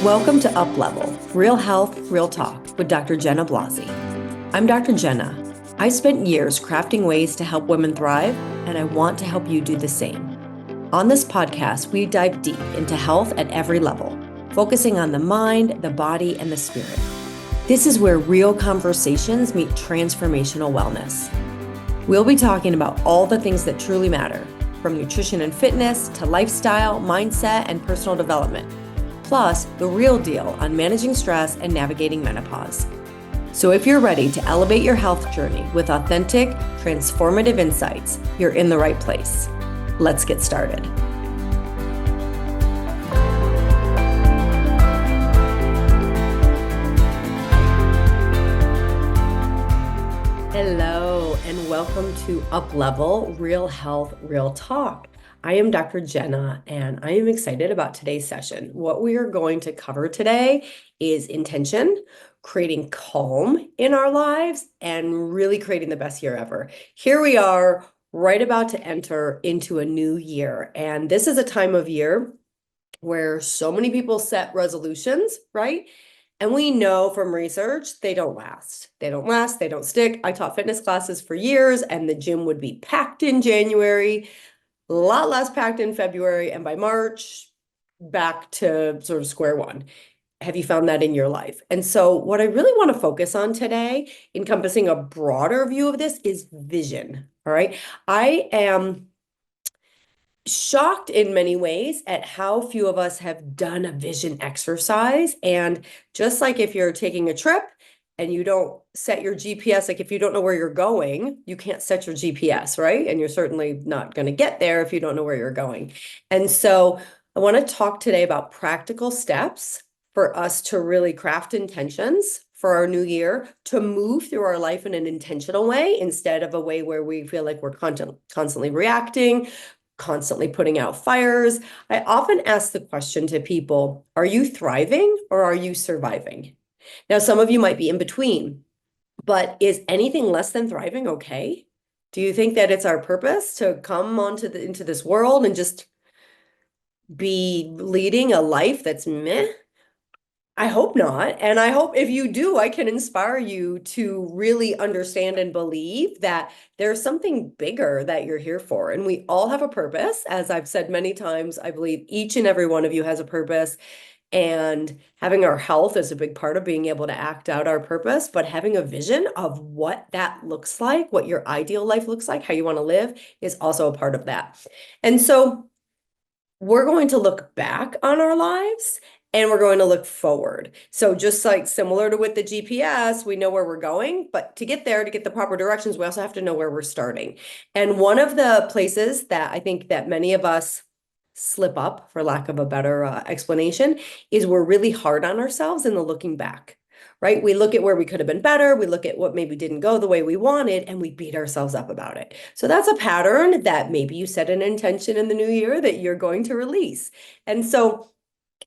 Welcome to Up Level, Real Health, Real Talk with Dr. Jenna Blasi. I'm Dr. Jenna. I spent years crafting ways to help women thrive, and I want to help you do the same. On this podcast, we dive deep into health at every level, focusing on the mind, the body, and the spirit. This is where real conversations meet transformational wellness. We'll be talking about all the things that truly matter, from nutrition and fitness to lifestyle, mindset, and personal development. Plus, the real deal on managing stress and navigating menopause. So if you're ready to elevate your health journey with authentic, transformative insights, you're in the right place. Let's get started. Hello, and welcome to Up Level, Real Health, Real Talk. I am Dr. Jenna, and I am excited about today's session. What we are going to cover today is intention, creating calm in our lives, and really creating the best year ever. Here we are, right about to enter into a new year, and this is a time of year where so many people set resolutions, right? And we know from research, they don't last. They don't stick. I taught fitness classes for years, and the gym would be packed in January, a lot less packed in February, and by March, back to sort of square one. Have you found that in your life? And so what I really want to focus on today, encompassing a broader view of this, is vision, all right? I am shocked in many ways at how few of us have done a vision exercise. And just like if you're taking a trip and you don't set your GPS, like if you don't know where you're going, you can't set your GPS, right? And you're certainly not going to get there if you don't know where you're going. And so I want to talk today about practical steps for us to really craft intentions for our new year, to move through our life in an intentional way instead of a way where we feel like we're constantly reacting, constantly putting out fires. I often ask the question to people, are you thriving or are you surviving? Now, some of you might be in between, but is anything less than thriving okay? Do you think that it's our purpose to come into this world and just be leading a life that's meh? I hope not. And I hope if you do, I can inspire you to really understand and believe that there's something bigger that you're here for. And we all have a purpose. As I've said many times, I believe each and every one of you has a purpose. And having our health is a big part of being able to act out our purpose. But having a vision of what that looks like, what your ideal life looks like, how you want to live, is also a part of that. And so we're going to look back on our lives and we're going to look forward. So just like similar to with the GPS, we know where we're going, but to get there, to get the proper directions, we also have to know where we're starting. And one of the places that I think that many of us slip up, for lack of a better explanation, is we're really hard on ourselves in the looking back, right? We look at where we could have been better. We look at what maybe didn't go the way we wanted, and we beat ourselves up about it. So that's a pattern that maybe you set an intention in the new year that you're going to release. And so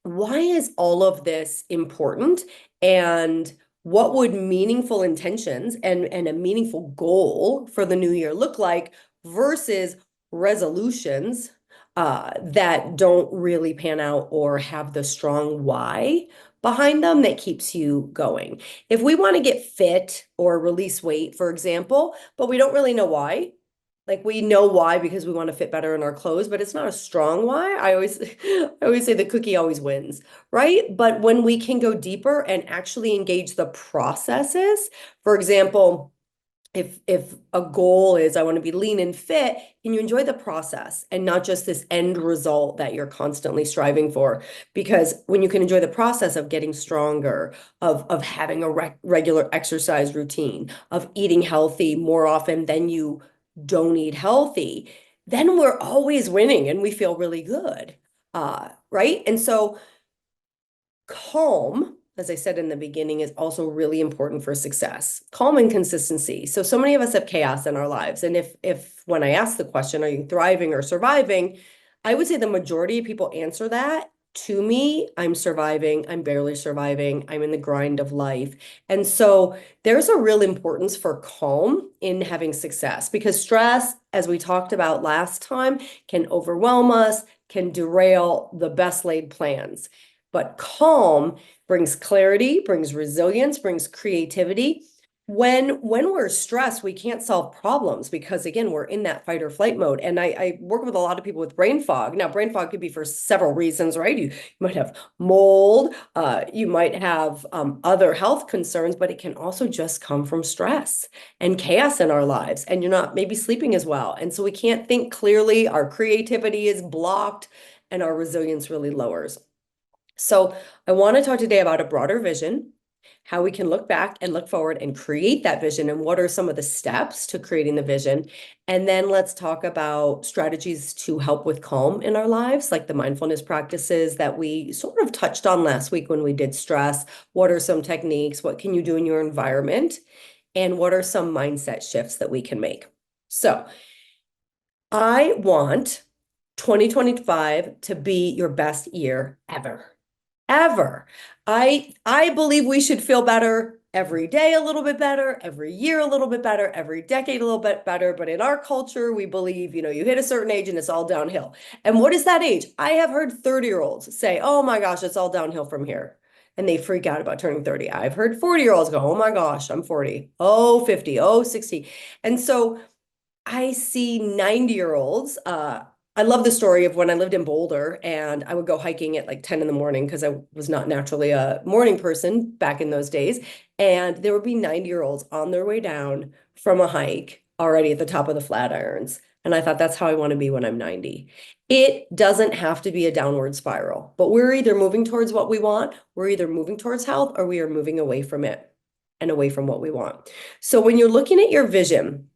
why is all of this important? And what would meaningful intentions and a meaningful goal for the new year look like versus resolutions that don't really pan out or have the strong why behind them that keeps you going? If we want to get fit or release weight, for example, but we don't really know why, like we know why because we want to fit better in our clothes, but it's not a strong why. I always say the cookie always wins, right? But when we can go deeper and actually engage the processes, for example, if a goal is I want to be lean and fit, can you enjoy the process and not just this end result that you're constantly striving for? Because when you can enjoy the process of getting stronger, of having a regular exercise routine, of eating healthy more often than you don't eat healthy, then we're always winning and we feel really good, right? And so calm, as I said in the beginning, is also really important for success. Calm and consistency. So many of us have chaos in our lives. And if when I ask the question, are you thriving or surviving? I would say the majority of people answer that. To me, I'm surviving, I'm barely surviving, I'm in the grind of life. And so there's a real importance for calm in having success, because stress, as we talked about last time, can overwhelm us, can derail the best laid plans. But calm brings clarity, brings resilience, brings creativity. When we're stressed, we can't solve problems because again, we're in that fight or flight mode. And I work with a lot of people with brain fog. Now, brain fog could be for several reasons, right? You might have mold, you might have other health concerns, but it can also just come from stress and chaos in our lives. And you're not maybe sleeping as well. And so we can't think clearly, our creativity is blocked, and our resilience really lowers. So I want to talk today about a broader vision, how we can look back and look forward and create that vision, and what are some of the steps to creating the vision. And then let's talk about strategies to help with calm in our lives, like the mindfulness practices that we sort of touched on last week when we did stress. What are some techniques? What can you do in your environment? And what are some mindset shifts that we can make? So I want 2025 to be your best year ever. Ever. I believe we should feel better every day a little bit better, every year a little bit better, every decade a little bit better. But in our culture, we believe, you hit a certain age and it's all downhill. And what is that age? I have heard 30-year-olds say, oh my gosh, it's all downhill from here. And they freak out about turning 30. I've heard 40-year-olds go, oh my gosh, I'm 40. Oh, 50. Oh, 60. And so I see 90-year-olds. I love the story of when I lived in Boulder and I would go hiking at like 10 in the morning because I was not naturally a morning person back in those days. And there would be 90-year-olds on their way down from a hike already at the top of the Flatirons. And I thought that's how I want to be when I'm 90. It doesn't have to be a downward spiral, but we're either moving towards what we want, we're either moving towards health, or we are moving away from it and away from what we want. So when you're looking at your vision,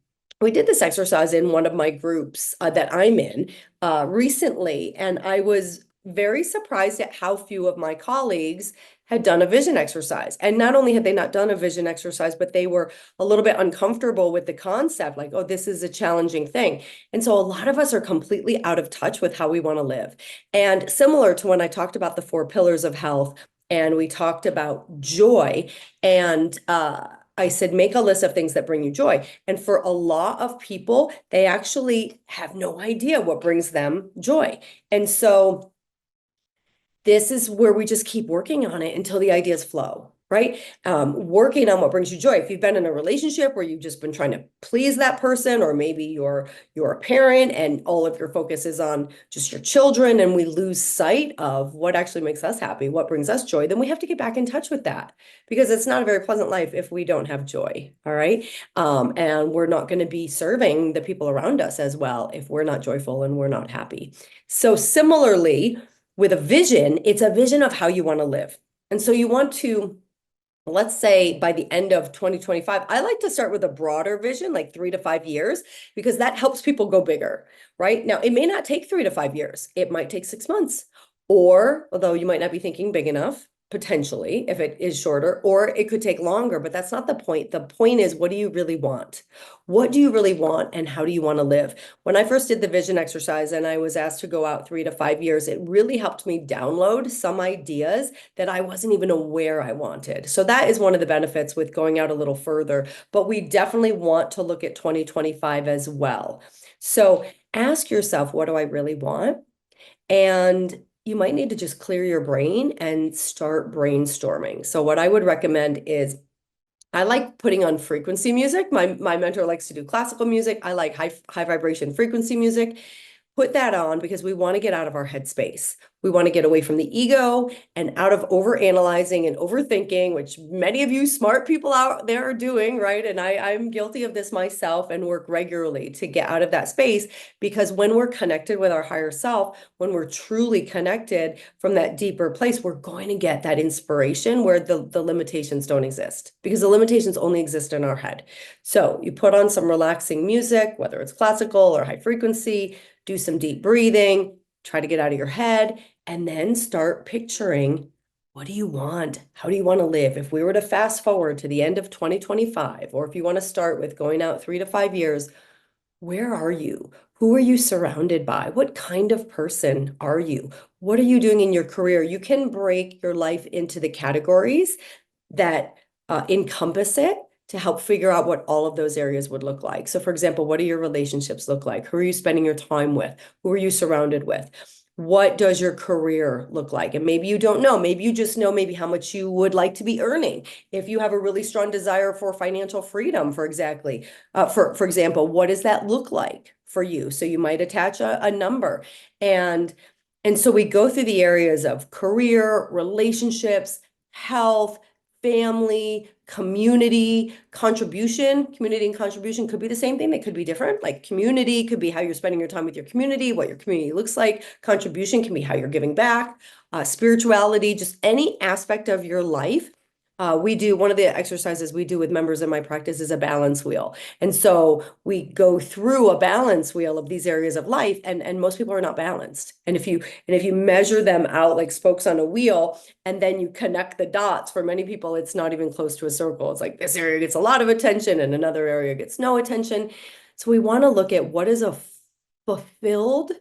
we did this exercise in one of my groups that I'm in recently, and I was very surprised at how few of my colleagues had done a vision exercise. And not only had they not done a vision exercise, but they were a little bit uncomfortable with the concept, like, oh, this is a challenging thing. And so a lot of us are completely out of touch with how we want to live. And similar to when I talked about the 4 pillars of health, and we talked about joy, and I said, make a list of things that bring you joy. And for a lot of people, they actually have no idea what brings them joy. And so this is where we just keep working on it until the ideas flow, right? Working on what brings you joy. If you've been in a relationship where you've just been trying to please that person, or maybe you're a parent and all of your focus is on just your children, and we lose sight of what actually makes us happy, what brings us joy, then we have to get back in touch with that, because it's not a very pleasant life if we don't have joy. All right. And we're not going to be serving the people around us as well if we're not joyful and we're not happy. So similarly, with a vision, it's a vision of how you want to live. And so you want to, let's say by the end of 2025, I like to start with a broader vision, like 3 to 5 years, because that helps people go bigger, right? Now, it may not take 3 to 5 years. It might take 6 months, or although you might not be thinking big enough, potentially, if it is shorter, or it could take longer, but that's not the point. The point is, what do you really want? What do you really want, and how do you want to live? When I first did the vision exercise and I was asked to go out 3 to 5 years, it really helped me download some ideas that I wasn't even aware I wanted. So that is one of the benefits with going out a little further, but we definitely want to look at 2025 as well. So ask yourself, what do I really want? And you might need to just clear your brain and start brainstorming. So what I would recommend is, I like putting on frequency music. My mentor likes to do classical music. I like high vibration frequency music. Put that on because we want to get out of our headspace. We want to get away from the ego and out of overanalyzing and overthinking, which many of you smart people out there are doing, right? And I'm guilty of this myself, and work regularly to get out of that space, because when we're connected with our higher self, when we're truly connected from that deeper place, we're going to get that inspiration where the limitations don't exist, because the limitations only exist in our head. So you put on some relaxing music, whether it's classical or high frequency, do some deep breathing, try to get out of your head, and then start picturing, what do you want? How do you want to live? If we were to fast forward to the end of 2025, or if you want to start with going out 3 to 5 years, where are you? Who are you surrounded by? What kind of person are you? What are you doing in your career? You can break your life into the categories that encompass it, to help figure out what all of those areas would look like. So for example, what do your relationships look like? Who are you spending your time with? Who are you surrounded with? What does your career look like? And maybe you don't know. Maybe you just know maybe how much you would like to be earning. If you have a really strong desire for financial freedom, for example, what does that look like for you? So you might attach a number. And and so we go through the areas of career, relationships, health, family, community and contribution could be the same thing. They could be different. Like community could be how you're spending your time with your community, what your community looks like. Contribution can be how you're giving back. Spirituality, just any aspect of your life. We do one of the exercises we do with members in my practice is a balance wheel. And so we go through a balance wheel of these areas of life, and most people are not balanced. And if you measure them out like spokes on a wheel, and then you connect the dots, for many people, it's not even close to a circle. It's like this area gets a lot of attention and another area gets no attention. So we want to look at what is a fulfilled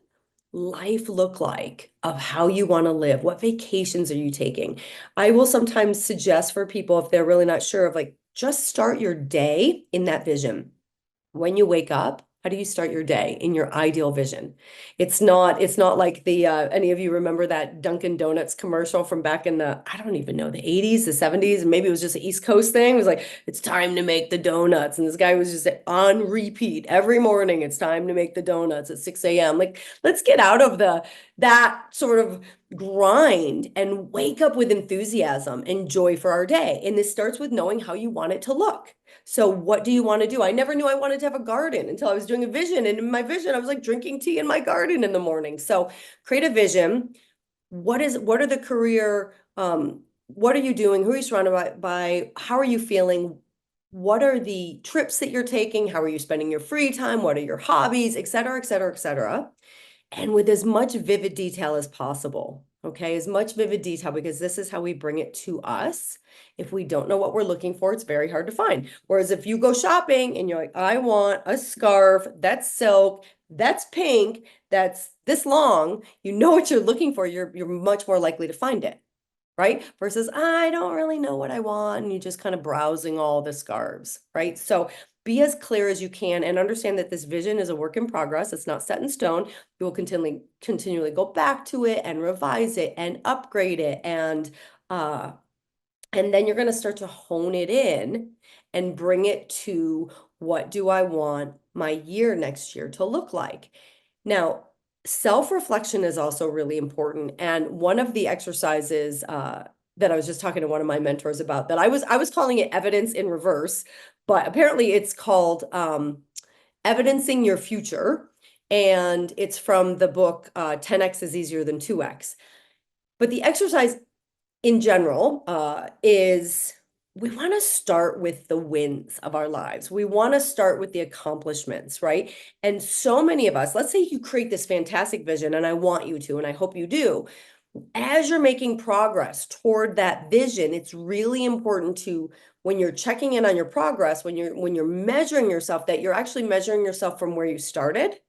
life look like of how you want to live? What vacations are you taking? I will sometimes suggest for people if they're really not sure of like just start your day in that vision. When you wake up, how do you start your day in your ideal vision? It's not like the any of you remember that Dunkin' Donuts commercial from back in the, I don't even know, the 80s, the 70s, and maybe it was just an East Coast thing. It was like, it's time to make the donuts. And this guy was just on repeat every morning. It's time to make the donuts at 6 a.m. Like, let's get out of that sort of grind and wake up with enthusiasm and joy for our day. And this starts with knowing how you want it to look. So what do you want to do? I never knew I wanted to have a garden until I was doing a vision. And in my vision, I was like drinking tea in my garden in the morning. So create a vision. What are the career, what are you doing? Who are you surrounded by? How are you feeling? What are the trips that you're taking? How are you spending your free time? What are your hobbies, et cetera, et cetera, et cetera? And with as much vivid detail as possible. Okay, as much vivid detail, because this is how we bring it to us. If we don't know what we're looking for, it's very hard to find. Whereas if you go shopping and you're like, I want a scarf that's silk, that's pink, that's this long, you know what you're looking for, you're much more likely to find it, right? Versus I don't really know what I want, and you just kind of browsing all the scarves, right? So be as clear as you can and understand that this vision is a work in progress. It's not set in stone. You will continually go back to it and revise it and upgrade it, and then you're going to start to hone it in and bring it to what do I want my year next year to look like. Now, self-reflection is also really important. And one of the exercises that I was just talking to one of my mentors about, that I was calling it evidence in reverse, but apparently it's called evidencing your future. And it's from the book 10x is easier than 2x. But the exercise in general is we want to start with the wins of our lives. We want to start with the accomplishments, right? And so many of us, let's say you create this fantastic vision, and I want you to, and I hope you do. As you're making progress toward that vision, it's really important to, when you're checking in on your progress, when you're measuring yourself, that you're actually measuring yourself from where you started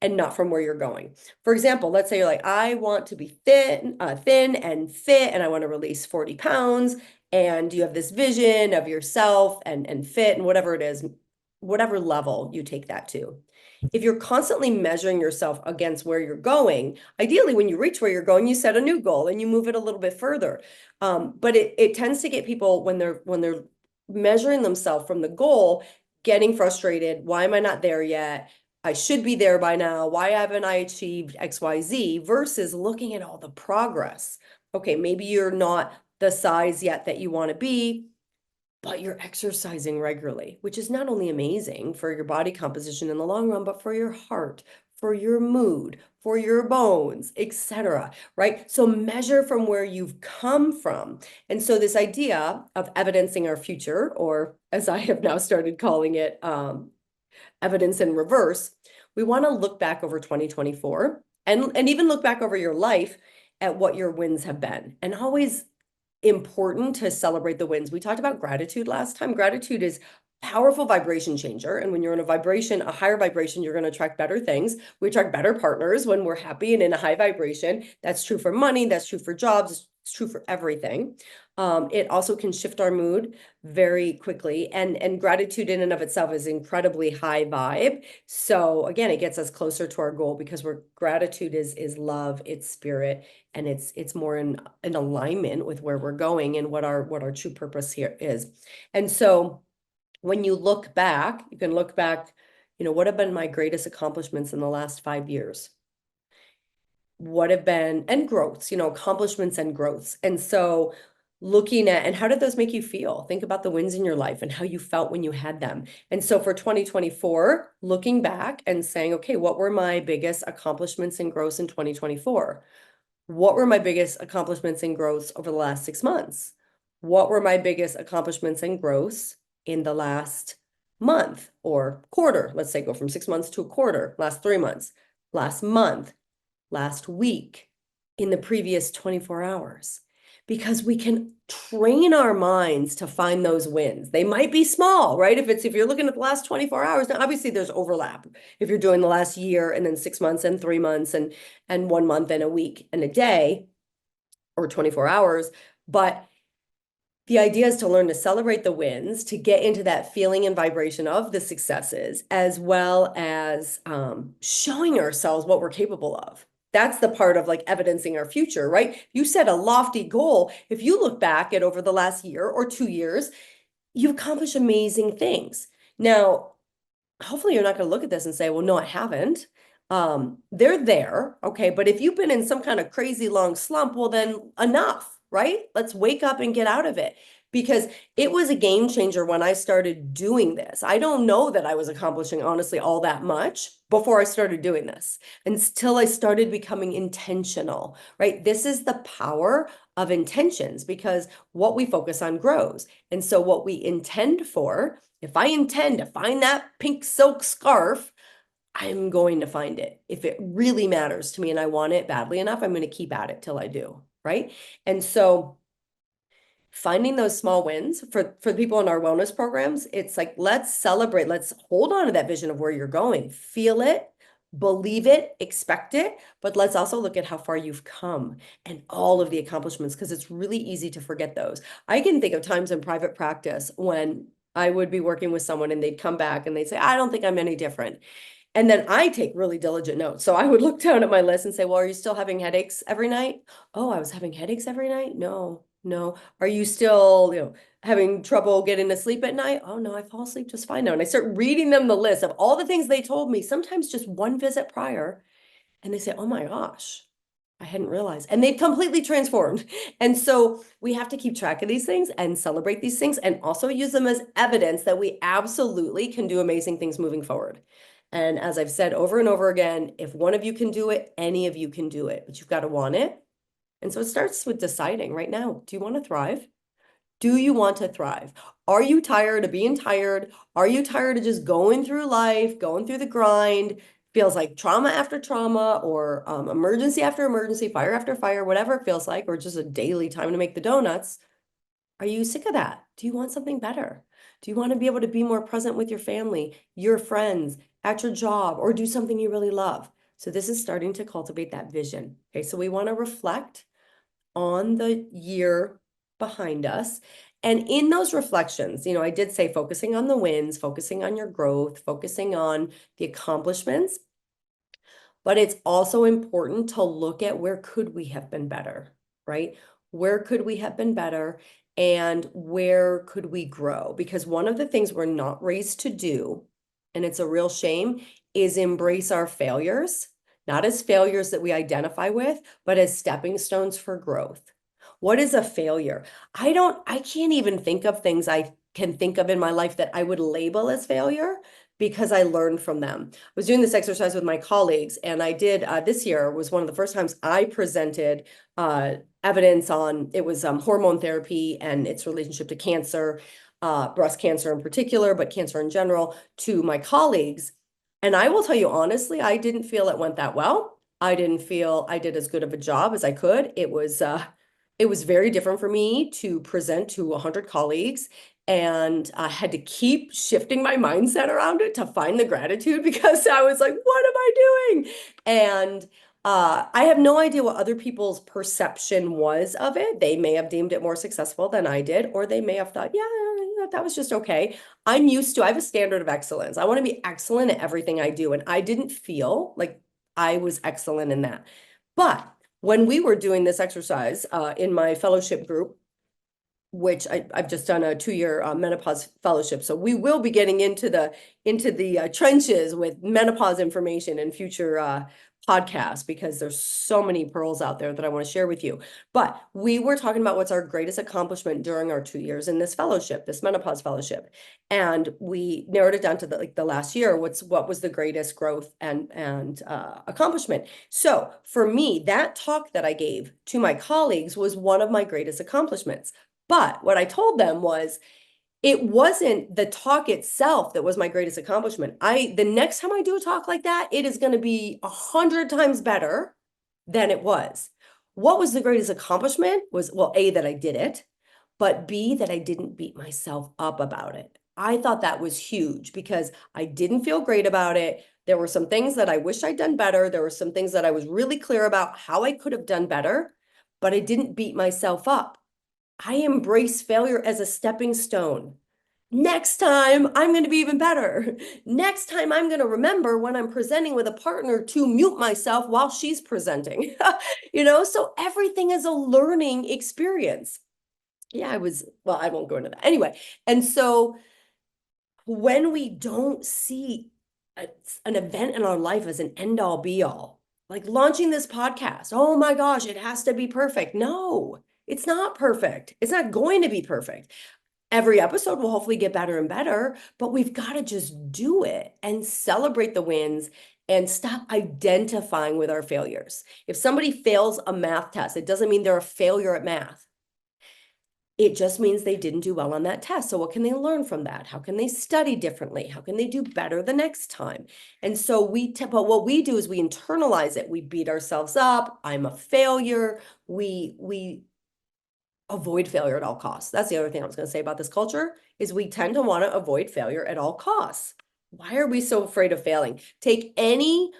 and not from where you're going. For example, let's say you're like, I want to be thin and fit, and I want to release 40 pounds. And you have this vision of yourself and fit and whatever it is, whatever level you take that to. If you're constantly measuring yourself against where you're going, ideally, when you reach where you're going, you set a new goal and you move it a little bit further. But it tends to get people when they're measuring themselves from the goal, getting frustrated. Why am I not there yet? I should be there by now. Why haven't I achieved XYZ? Versus looking at all the progress. Okay, maybe you're not the size yet that you want to be, but you're exercising regularly, which is not only amazing for your body composition in the long run, but for your heart, for your mood, for your bones, etc. Right? So measure from where you've come from. And so this idea of evidencing our future, or as I have now started calling it, evidence in reverse, we want to look back over 2024 and even look back over your life at what your wins have been. And always important to celebrate the wins. We talked about gratitude last time. Gratitude is powerful vibration changer. And when you're in a higher vibration, you're going to attract better things. We attract better partners when we're happy and in a high vibration. That's true for money. That's true for jobs. It's It's true for everything. It also can shift our mood very quickly. And gratitude in and of itself is incredibly high vibe. So again, it gets us closer to our goal because gratitude is love, it's spirit, and it's more in alignment with where we're going and what our true purpose here is. And so when you look back, you can look back, what have been my greatest accomplishments in the last 5 years? What have been, and growths, accomplishments and growths. And so looking at, and how did those make you feel? Think about the wins in your life and how you felt when you had them. And so for 2024, looking back and saying, okay, what were my biggest accomplishments and growths in 2024? What were my biggest accomplishments and growths over the last 6 months? What were my biggest accomplishments and growths in the last month or quarter? Let's say go from 6 months to a quarter, last 3 months, last month, last week, in the previous 24 hours. Because we can train our minds to find those wins. They might be small, right? If you're looking at the last 24 hours, now obviously there's overlap. If you're doing the last year and then 6 months and 3 months and 1 month and a week and a day or 24 hours, but the idea is to learn to celebrate the wins, to get into that feeling and vibration of the successes, as well as showing ourselves what we're capable of. That's the part of like evidencing our future, right? You set a lofty goal. If you look back at over the last year or 2 years, you've accomplished amazing things. Now, hopefully you're not going to look at this and say, well, no, I haven't. They're there. Okay. But if you've been in some kind of crazy long slump, well, then enough, right? Let's wake up and get out of it because it was a game changer when I started doing this. I don't know that I was accomplishing, honestly, all that much before I started doing this until I started becoming intentional, right? This is the power of intentions because what we focus on grows. And so what we intend for, if I intend to find that pink silk scarf, I'm going to find it. If it really matters to me and I want it badly enough, I'm going to keep at it till I do, right? And so finding those small wins for the people in our wellness programs, it's like, let's celebrate, let's hold on to that vision of where you're going, feel it, believe it, expect it, but let's also look at how far you've come and all of the accomplishments, because it's really easy to forget those. I can think of times in private practice when I would be working with someone and they'd come back and they'd say, I don't think I'm any different. And then I take really diligent notes. So I would look down at my list and say, well, are you still having headaches every night? Oh, I was having headaches every night? No, no. Are you still, having trouble getting to sleep at night? Oh, no, I fall asleep just fine now. And I start reading them the list of all the things they told me, sometimes just one visit prior. And they say, oh my gosh, I hadn't realized. And they've completely transformed. And so we have to keep track of these things and celebrate these things and also use them as evidence that we absolutely can do amazing things moving forward. And as I've said over and over again, if one of you can do it, any of you can do it, but you've got to want it. And so it starts with deciding right now, do you want to thrive? Do you want to thrive? Are you tired of being tired? Are you tired of just going through life, going through the grind? Feels like trauma after trauma or emergency after emergency, fire after fire, whatever it feels like, or just a daily time to make the donuts. Are you sick of that? Do you want something better? Do you want to be able to be more present with your family, your friends, at your job, or do something you really love? So this is starting to cultivate that vision. Okay, so we want to reflect on the year behind us. And in those reflections, I did say focusing on the wins, focusing on your growth, focusing on the accomplishments, but it's also important to look at where could we have been better, right? Where could we have been better and where could we grow? Because one of the things we're not raised to do, and it's a real shame, is embrace our failures, not as failures that we identify with, but as stepping stones for growth. What is a failure? I can't even think of things I can think of in my life that I would label as failure because I learned from them. I was doing this exercise with my colleagues, and I did this year was one of the first times I presented evidence on it was hormone therapy and its relationship to cancer, breast cancer in particular, but cancer in general, to my colleagues. And I will tell you honestly, I didn't feel it went that well. I didn't feel I did as good of a job as I could. It was very different for me to present to 100 colleagues, and I had to keep shifting my mindset around it to find the gratitude because I was like, what am I doing? And I have no idea what other people's perception was of it. They may have deemed it more successful than I did, or they may have thought, yeah, yeah, that was just okay. I have a standard of excellence. I want to be excellent at everything I do. And I didn't feel like I was excellent in that. But when we were doing this exercise in my fellowship group, which I've just done a 2-year menopause fellowship. So we will be getting into the trenches with menopause information in future podcasts because there's so many pearls out there that I want to share with you. But we were talking about what's our greatest accomplishment during our 2 years in this fellowship, this menopause fellowship, and we narrowed it down to the last year. What was the greatest growth and accomplishment? So for me, that talk that I gave to my colleagues was one of my greatest accomplishments. But what I told them was it wasn't the talk itself that was my greatest accomplishment. The next time I do a talk like that, it is going to be 100 times better than it was. What was the greatest accomplishment was, well, A, that I did it, but B, that I didn't beat myself up about it. I thought that was huge because I didn't feel great about it. There were some things that I wish I'd done better. There were some things that I was really clear about how I could have done better, but I didn't beat myself up. I embrace failure as a stepping stone. Next time, I'm going to be even better. Next time, I'm going to remember when I'm presenting with a partner to mute myself while she's presenting. So everything is a learning experience. Yeah, well, I won't go into that. Anyway, and so when we don't see an event in our life as an end all be all, like launching this podcast, oh my gosh, it has to be perfect. No, it's not perfect. It's not going to be perfect. Every episode will hopefully get better and better, but we've got to just do it and celebrate the wins and stop identifying with our failures. If somebody fails a math test, it doesn't mean they're a failure at math. It just means they didn't do well on that test. So what can they learn from that? How can they study differently? How can they do better the next time? And so but what we do is we internalize it. We beat ourselves up. I'm a failure. We avoid failure at all costs. That's the other thing I was going to say about this culture is we tend to want to avoid failure at all costs. Why are we so afraid of failing? Take any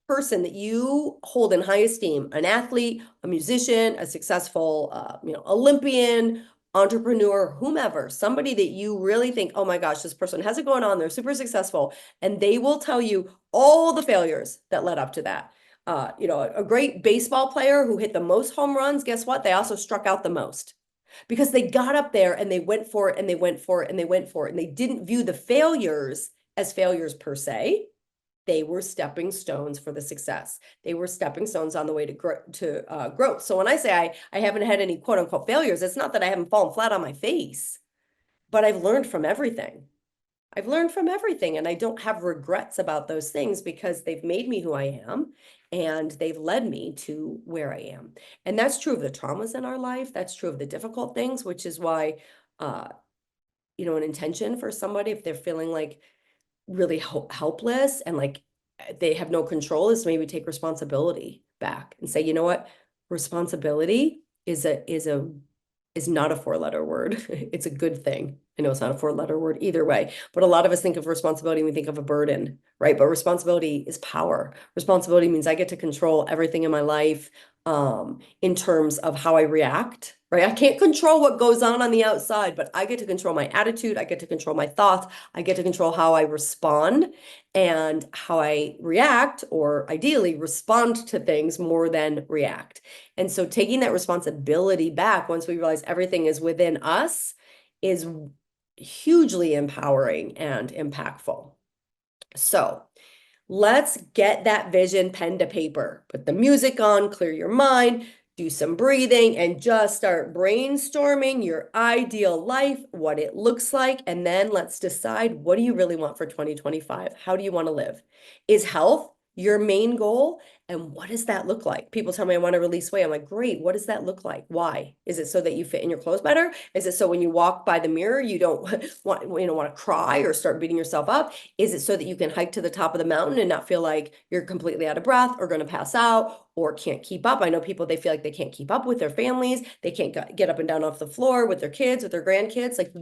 person that you hold in high esteem, an athlete, a musician, a successful, Olympian, entrepreneur, whomever, somebody that you really think, oh my gosh, this person has it going on, they're super successful, and they will tell you all the failures that led up to that. A great baseball player who hit the most home runs, guess what? They also struck out the most because they got up there and they went for it and they went for it and they went for it and they didn't view the failures as failures per se. They were stepping stones for the success. They were stepping stones on the way to growth. So when I say I haven't had any quote unquote failures, it's not that I haven't fallen flat on my face, but I've learned from everything. I've learned from everything and I don't have regrets about those things because they've made me who I am and they've led me to where I am. And that's true of the traumas in our life. That's true of the difficult things, which is why, uh, an intention for somebody, if they're feeling like really helpless and like they have no control, is maybe take responsibility back and say, you know what, responsibility is not a 4-letter word. It's a good thing. I know it's not a 4-letter word either way, but a lot of us think of responsibility and we think of a burden, right? But responsibility is power. Responsibility means I get to control everything in my life in terms of how I react, right? I can't control what goes on the outside, but I get to control my attitude. I get to control my thoughts. I get to control how I respond and how I react, or ideally respond to things more than react. And so taking that responsibility back once we realize everything is within us is hugely empowering and impactful. So let's get that vision pen to paper. Put the music on, clear your mind, do some breathing, and just start brainstorming your ideal life, what it looks like, and then let's decide, what do you really want for 2025? How do you want to live? Is health your main goal? And what does that look like? People tell me I want to release weight. I'm like, great. What does that look like? Why? Is it so that you fit in your clothes better? Is it so when you walk by the mirror, you don't want to cry or start beating yourself up? Is it so that you can hike to the top of the mountain and not feel like you're completely out of breath or going to pass out or can't keep up? I know people, they feel like they can't keep up with their families. They can't get up and down off the floor with their kids, with their grandkids. Like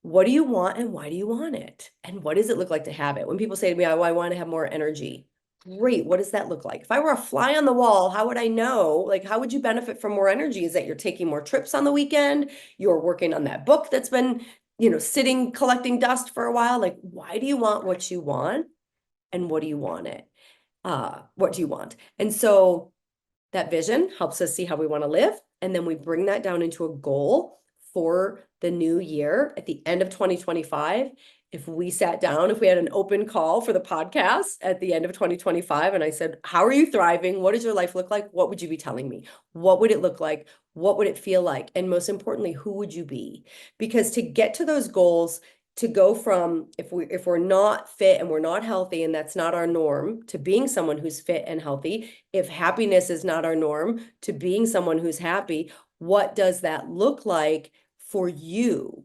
what do you want and why do you want it? And what does it look like to have it? When people say to me, oh, I want to have more energy. Great. What does that look like? If I were a fly on the wall, how would I know? Like, how would you benefit from more energy? Is that you're taking more trips on the weekend? You're working on that book that's been, sitting collecting dust for a while? Like, why do you want what you want? And what do you want it? What do you want? And so that vision helps us see how we want to live. And then we bring that down into a goal for the new year at the end of 2025. If we sat down, if we had an open call for the podcast at the end of 2025, and I said, how are you thriving? What does your life look like? What would you be telling me? What would it look like? What would it feel like? And most importantly, who would you be? Because to get to those goals, to go from if we're not fit and we're not healthy and that's not our norm, to being someone who's fit and healthy, if happiness is not our norm, to being someone who's happy, what does that look like for you?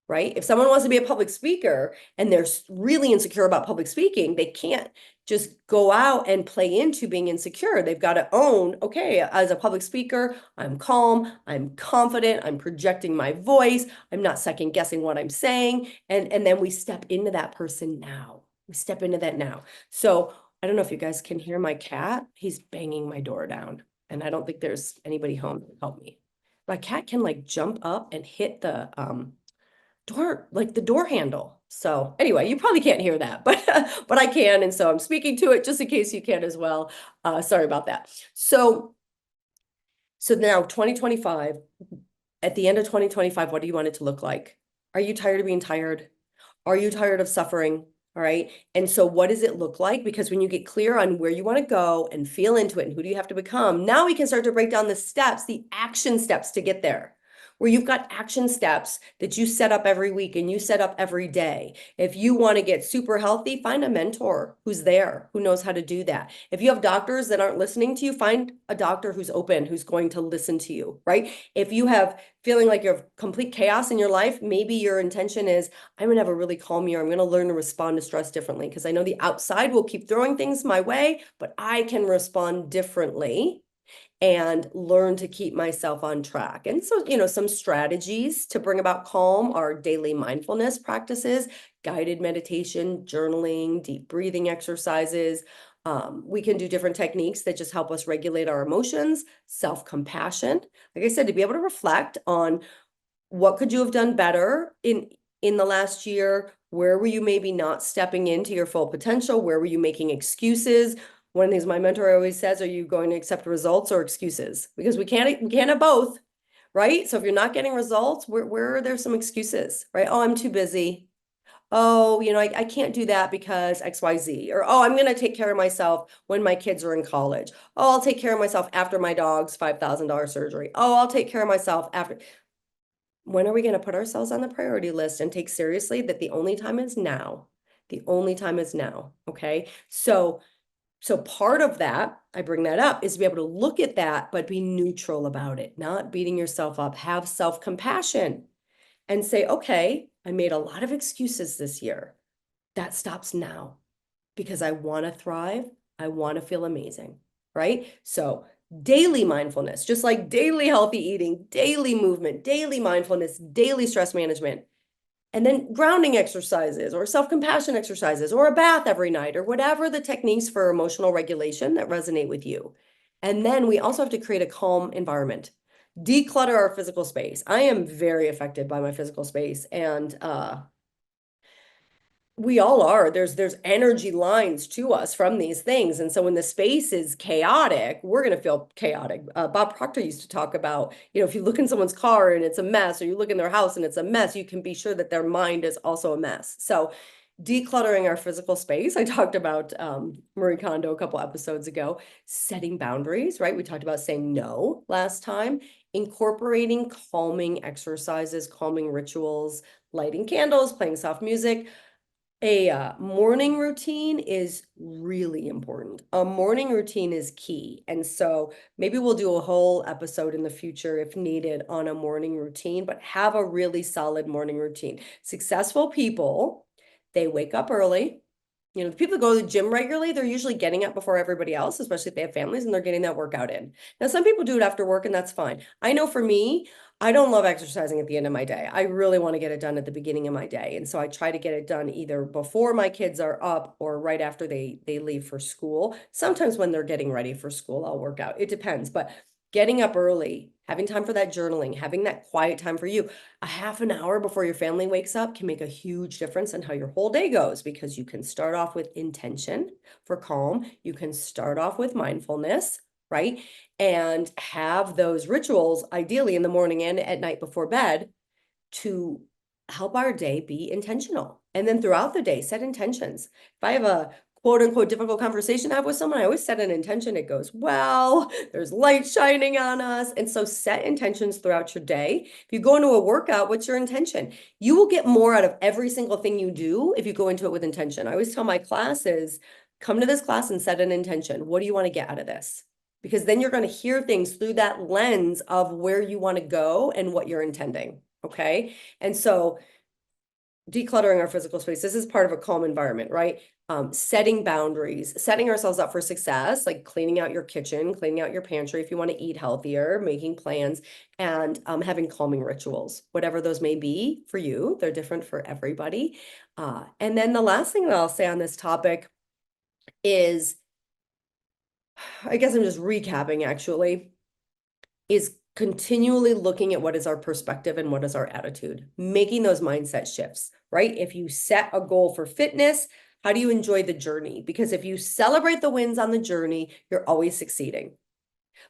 Right? If someone wants to be a public speaker and they're really insecure about public speaking, they can't just go out and play into being insecure. They've got to own, okay, as a public speaker, I'm calm, I'm confident, I'm projecting my voice, I'm not second guessing what I'm saying. And then we step into that person now. We step into that now. So I don't know if you guys can hear my cat. He's banging my door down. And I don't think there's anybody home to help me. My cat can like jump up and hit the the door handle. So anyway, you probably can't hear that, but but I can, and so I'm speaking to it just in case you can as well. Sorry about that. So now 2025, at the end of 2025, what do you want it to look like? Are you tired of being tired? Are you tired of suffering? All right. And so what does it look like? Because when you get clear on where you want to go and feel into it and who do you have to become, now we can start to break down the steps, the action steps to get there. Where you've got action steps that you set up every week and you set up every day. If you want to get super healthy, find a mentor who's there, who knows how to do that. If you have doctors that aren't listening to you, find a doctor who's open, who's going to listen to you, right? If you have feeling like you have complete chaos in your life, maybe your intention is, I'm going to have a really calm year. I'm going to learn to respond to stress differently because I know the outside will keep throwing things my way, but I can respond differently and learn to keep myself on track. And so, some strategies to bring about calm are daily mindfulness practices, guided meditation, journaling, deep breathing exercises. We can do different techniques that just help us regulate our emotions, self-compassion. Like I said, to be able to reflect on what could you have done better in the last year? Where were you maybe not stepping into your full potential? Where were you making excuses? One of the things my mentor always says, are you going to accept results or excuses? Because we can't have both, right? So if you're not getting results, where are there some excuses, right? Oh, I'm too busy. Oh, I can't do that because XYZ. Or, oh, I'm going to take care of myself when my kids are in college. Oh, I'll take care of myself after my dog's $5,000 surgery. Oh, I'll take care of myself after. When are we going to put ourselves on the priority list and take seriously that the only time is now? The only time is now. Okay. So part of that, I bring that up, is to be able to look at that, but be neutral about it, not beating yourself up, have self-compassion and say, okay, I made a lot of excuses this year. That stops now because I want to thrive. I want to feel amazing, right? So daily mindfulness, just like daily healthy eating, daily movement, daily mindfulness, daily stress management, and then grounding exercises or self-compassion exercises or a bath every night or whatever the techniques for emotional regulation that resonate with you. And then we also have to create a calm environment, declutter our physical space. I am very affected by my physical space, and we all are. There's energy lines to us from these things. And so when the space is chaotic, we're going to feel chaotic. Bob Proctor used to talk about, if you look in someone's car and it's a mess, or you look in their house and it's a mess, you can be sure that their mind is also a mess. So decluttering our physical space. I talked about Marie Kondo a couple episodes ago, setting boundaries, right? We talked about saying no last time, incorporating calming exercises, calming rituals, lighting candles, playing soft music. A morning routine is really important. A morning routine is key. And so maybe we'll do a whole episode in the future if needed on a morning routine, but have a really solid morning routine. Successful people, they wake up early, The people that go to the gym regularly, they're usually getting up before everybody else, especially if they have families and they're getting that workout in. Now, some people do it after work, and that's fine. I know for me, I don't love exercising at the end of my day. I really want to get it done at the beginning of my day. And so I try to get it done either before my kids are up or right after they leave for school. Sometimes when they're getting ready for school, I'll work out. It depends, but getting up early, having time for that journaling, having that quiet time for you, a half an hour before your family wakes up can make a huge difference in how your whole day goes, because you can start off with intention for calm. You can start off with mindfulness, right? And have those rituals ideally in the morning and at night before bed to help our day be intentional. And then throughout the day, set intentions. If I have a quote unquote difficult conversation I have with someone, I always set an intention. It goes, well, there's light shining on us. And so set intentions throughout your day. If you go into a workout, what's your intention? You will get more out of every single thing you do if you go into it with intention. I always tell my classes, come to this class and set an intention. What do you want to get out of this? Because then you're going to hear things through that lens of where you want to go and what you're intending. Okay. And so decluttering our physical space, this is part of a calm environment, right? Setting boundaries, setting ourselves up for success, like cleaning out your kitchen, cleaning out your pantry if you want to eat healthier, making plans, and having calming rituals, whatever those may be for you. They're different for everybody. And then the last thing that I'll say on this topic is, I guess I'm just recapping actually, is continually looking at what is our perspective and what is our attitude, making those mindset shifts, right? If you set a goal for fitness, how do you enjoy the journey? Because if you celebrate the wins on the journey, you're always succeeding.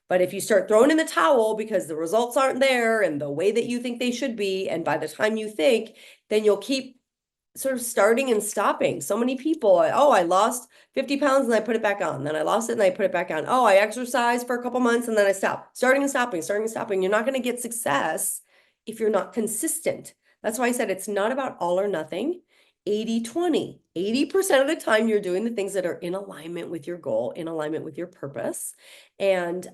But if you start throwing in the towel because the results aren't there and the way that you think they should be, and by the time you think, then you'll keep sort of starting and stopping. So many people, oh, I lost 50 pounds and I put it back on. Then I lost it and I put it back on. Oh, I exercised for a couple months and then I stopped. Starting and stopping, starting and stopping. You're not going to get success if you're not consistent. That's why I said it's not about all or nothing. 80-20. 80% of the time you're doing the things that are in alignment with your goal, in alignment with your purpose. And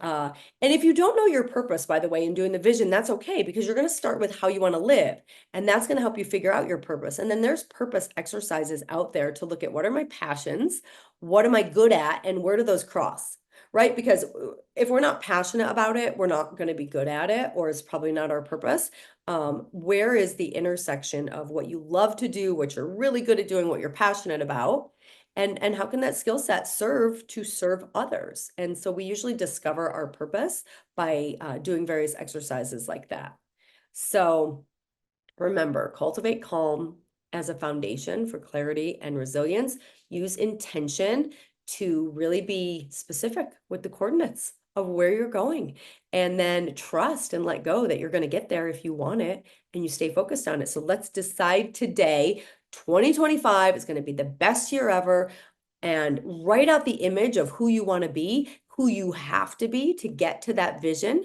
if you don't know your purpose, by the way, in doing the vision, that's okay, because you're going to start with how you want to live. And that's going to help you figure out your purpose. And then there's purpose exercises out there to look at what are my passions, what am I good at, and where do those cross, right? Because if we're not passionate about it, we're not going to be good at it, or it's probably not our purpose. Where is the intersection of what you love to do, what you're really good at doing, what you're passionate about? And how can that skill set serve to serve others? And so we usually discover our purpose by doing various exercises like that. So remember, cultivate calm as a foundation for clarity and resilience. Use intention to really be specific with the coordinates of where you're going, and then trust and let go that you're going to get there if you want it and you stay focused on it. So let's decide today, 2025 is going to be the best year ever, and write out the image of who you want to be, who you have to be to get to that vision.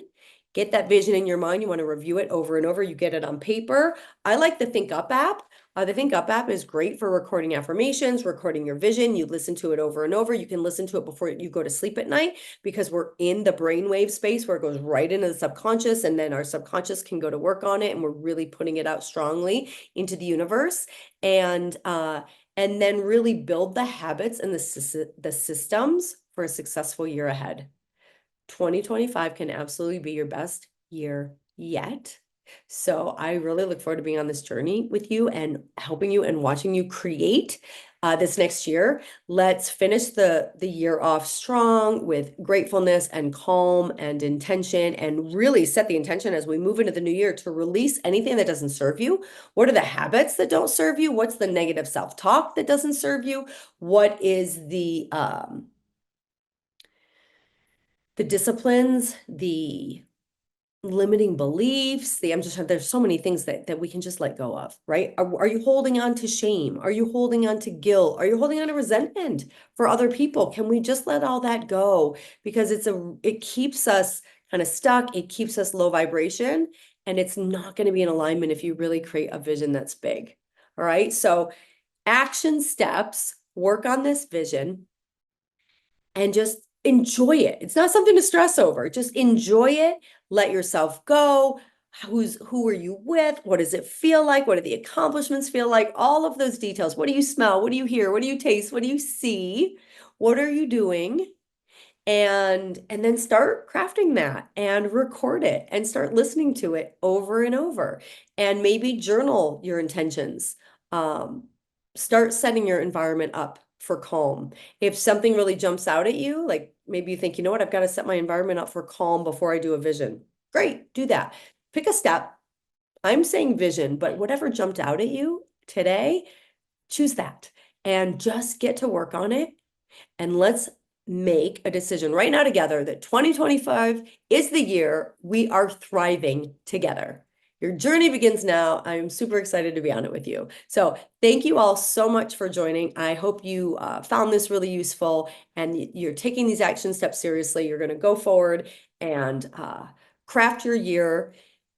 Get that vision in your mind. You want to review it over and over. You get it on paper. I like the Think Up app. The Think Up app is great for recording affirmations, recording your vision. You listen to it over and over. You can listen to it before you go to sleep at night, because we're in the brainwave space where it goes right into the subconscious, and then our subconscious can go to work on it, and we're really putting it out strongly into the universe. And then really build the habits and the systems for a successful year ahead. 2025 can absolutely be your best year yet. So I really look forward to being on this journey with you and helping you and watching you create this next year. Let's finish the year off strong with gratefulness and calm and intention, and really set the intention as we move into the new year to release anything that doesn't serve you. What are the habits that don't serve you? What's the negative self-talk that doesn't serve you? What is the disciplines, the limiting beliefs, there's so many things that we can just let go of, right? Are you holding on to shame? Are you holding on to guilt? Are you holding on to resentment for other people? Can we just let all that go? Because it keeps us kind of stuck. It keeps us low vibration, and it's not going to be in alignment if you really create a vision that's big. All right. So action steps, work on this vision, and just enjoy it. It's not something to stress over. Just enjoy it. Let yourself go. who are you with? What does it feel like? What do the accomplishments feel like? All of those details. What do you smell? What do you hear? What do you taste? What do you see? What are you doing? And then start crafting that and record it and start listening to it over and over. And maybe journal your intentions. Um, Start setting your environment up for calm. If something really jumps out at you, like maybe you think, you know what, I've got to set my environment up for calm before I do a vision. Great, do that. Pick a step. I'm saying vision, but whatever jumped out at you today, choose that and just get to work on it. And let's make a decision right now together that 2025 is the year we are thriving together. Your journey begins now. I'm super excited to be on it with you. So thank you all so much for joining. I hope you found this really useful and you're taking these action steps seriously. You're going to go forward and craft your year,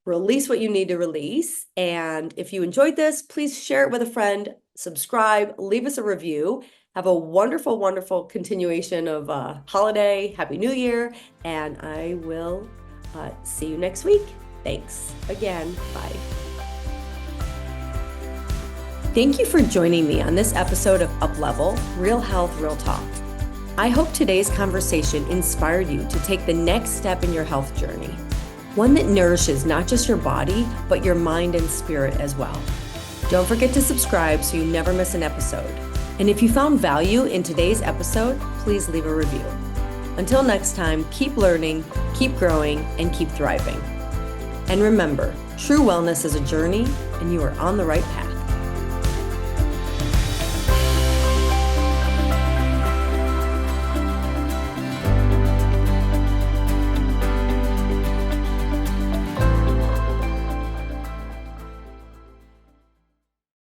release what you need to release. And if you enjoyed this, please share it with a friend, subscribe, leave us a review. Have a wonderful, wonderful continuation of holiday. Happy New Year. And I will see you next week. Thanks again. Bye. Thank you for joining me on this episode of Up Level, Real Health, Real Talk. I hope today's conversation inspired you to take the next step in your health journey, one that nourishes not just your body, but your mind and spirit as well. Don't forget to subscribe so you never miss an episode. And if you found value in today's episode, please leave a review. Until next time, keep learning, keep growing, and keep thriving. And remember, true wellness is a journey, and you are on the right path.